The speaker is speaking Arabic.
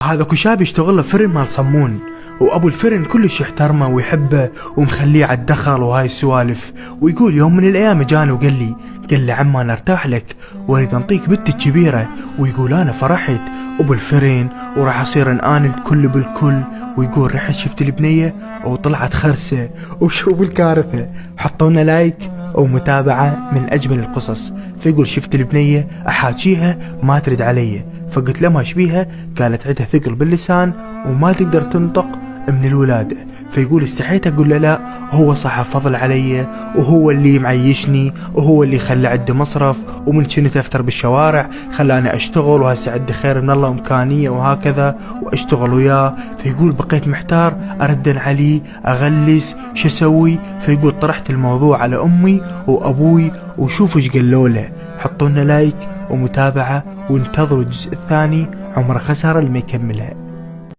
هذا كشاب يشتغل له فرن مال صمون، وابو الفرن كلش يحترمه ويحبه ومخليه على الدخل وهاي السوالف. ويقول يوم من الايام جاني قال لي عم انا ارتاح لك واريد انطيك بنتي الكبيره. ويقول انا فرحت ابو الفرن وراح اصير انا الكل بالكل. ويقول رحت شفت البنيه وطلعت خرسه. وشوف الكارثه، حطونا لايك ومتابعة من أجمل القصص. فيقول شفت البنية أحاكيها ما ترد علي، فقلت لها ما شبيها؟ قالت عندها ثقل باللسان وما تقدر تنطق من الولادة. فيقول استحيت أقول له لا، هو صاحب فضل علي وهو اللي معيشني وهو اللي خلى عندي مصرف، ومن كنت أفتر بالشوارع خلاني أشتغل، وهسه عندي خير من الله إمكانية وهكذا وأشتغل وياه. فيقول بقيت محتار أردن عليه أغلس شو أسوي. فيقول طرحت الموضوع على أمي وأبوي وشوفوا ايش قالوا له. حطوا لنا لايك ومتابعة وانتظروا الجزء الثاني، عمر خسارة اللي ما يكملها.